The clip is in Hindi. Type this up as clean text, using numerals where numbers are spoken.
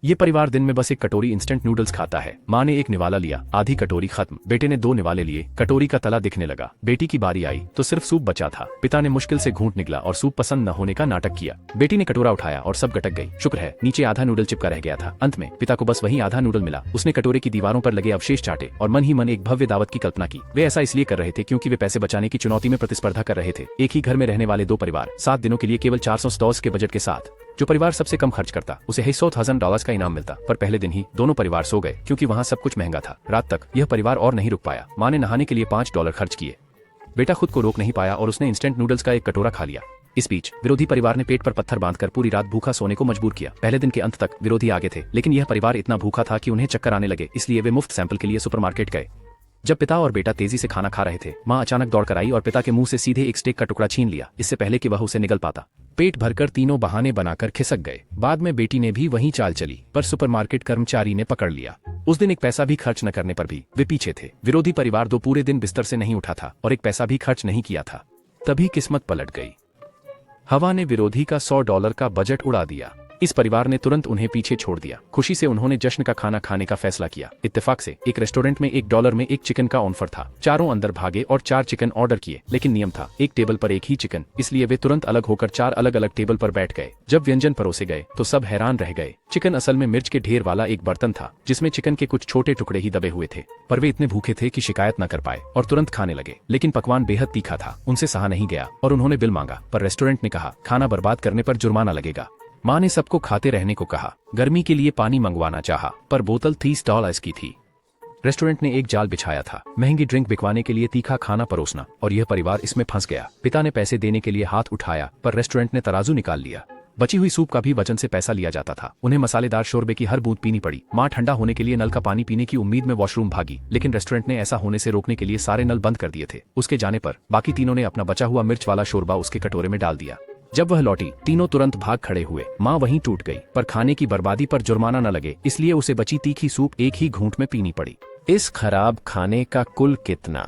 ये परिवार दिन में बस एक कटोरी इंस्टेंट नूडल्स खाता है। माँ ने एक निवाला लिया, आधी कटोरी खत्म। बेटे ने 2 निवाले लिए, कटोरी का तला दिखने लगा। बेटी की बारी आई तो सिर्फ सूप बचा था। पिता ने मुश्किल से घूंट निकला और सूप पसंद न होने का नाटक किया। बेटी ने कटोरा उठाया और सब गटक गई। शुक्र है नीचे आधा नूडल चिपका रह गया था। अंत में पिता को बस वही आधा नूडल मिला। उसने कटोरे की दीवारों पर लगे अवशेष चाटे और मन ही मन एक भव्य दावत की कल्पना की। वे ऐसा इसलिए कर रहे थे क्योंकि वे पैसे बचाने की चुनौती में प्रतिस्पर्धा कर रहे थे। एक ही घर में रहने वाले 2 परिवार 7 दिनों के लिए केवल $400 के बजट के साथ। जो परिवार सबसे कम खर्च करता उसे $100,000 का इनाम मिलता। पर पहले दिन ही दोनों परिवार सो गए क्योंकि वहाँ सब कुछ महंगा था। रात तक यह परिवार और नहीं रुक पाया। माँ ने नहाने के लिए $5 खर्च किए। बेटा खुद को रोक नहीं पाया और उसने इंस्टेंट नूडल्स का एक कटोरा खा लिया। इस बीच विरोधी परिवार ने पेट पर पत्थर बांधकर पूरी रात भूखा सोने को मजबूर किया। पहले दिन के अंत तक विरोधी आगे थे, लेकिन यह परिवार इतना भूखा था कि उन्हें चक्कर आने लगे। इसलिए वे मुफ्त सैंपल के लिए सुपरमार्केट गए। जब पिता और बेटा तेजी से खाना खा रहे थे, माँ अचानक दौड़कर आई और पिता के मुंह से सीधे एक स्टेक का टुकड़ा छीन लिया, इससे पहले कि वह उसे निगल पाता। पेट भरकर तीनों बहाने बनाकर खिसक गए। बाद में बेटी ने भी वही चाल चली, पर सुपरमार्केट कर्मचारी ने पकड़ लिया। उस दिन एक पैसा भी खर्च न करने पर भी वे पीछे थे। विरोधी परिवार 2 पूरे दिन बिस्तर से नहीं उठा था और एक पैसा भी खर्च नहीं किया था। तभी किस्मत पलट गई। हवा ने विरोधी का $100 का बजट उड़ा दिया। इस परिवार ने तुरंत उन्हें पीछे छोड़ दिया। खुशी से उन्होंने जश्न का खाना खाने का फैसला किया। इत्तेफाक से एक रेस्टोरेंट में $1 में एक चिकन का ऑफर था। चारों अंदर भागे और 4 चिकन ऑर्डर किए, लेकिन नियम था एक टेबल पर एक ही चिकन। इसलिए वे तुरंत अलग होकर 4 अलग अलग टेबल पर बैठ गए। जब व्यंजन परोसे गए तो सब हैरान रह गए। चिकन असल में मिर्च के ढेर वाला एक बर्तन था जिसमें चिकन के कुछ छोटे टुकड़े ही दबे हुए थे। पर वे इतने भूखे थे कि शिकायत न कर पाए और तुरंत खाने लगे। लेकिन पकवान बेहद तीखा था, उनसे सहा नहीं गया और उन्होंने बिल मांगा। पर रेस्टोरेंट ने कहा खाना बर्बाद करने पर जुर्माना लगेगा। माँ ने सबको खाते रहने को कहा। गर्मी के लिए पानी मंगवाना चाहा, पर बोतल $30 की थी। रेस्टोरेंट ने एक जाल बिछाया था, महंगी ड्रिंक बिकवाने के लिए तीखा खाना परोसना, और यह परिवार इसमें फंस गया। पिता ने पैसे देने के लिए हाथ उठाया, पर रेस्टोरेंट ने तराजू निकाल लिया। बची हुई सूप का भी वजन से पैसा लिया जाता था। उन्हें मसालेदार शोरबे की हर बूंद पीनी पड़ी। माँ ठंडा होने के लिए नल का पानी पीने की उम्मीद में वॉशरूम भागी, लेकिन रेस्टोरेंट ने ऐसा होने से रोकने के लिए सारे नल बंद कर दिए थे। उसके जाने पर बाकी तीनों ने अपना बचा हुआ मिर्च वाला शोरबा उसके कटोरे में डाल दिया। जब वह लौटी, तीनों तुरंत भाग खड़े हुए। माँ वहीं टूट गई, पर खाने की बर्बादी पर जुर्माना न लगे, इसलिए उसे बची तीखी सूप एक ही घूंट में पीनी पड़ी। इस खराब खाने का कुल कितना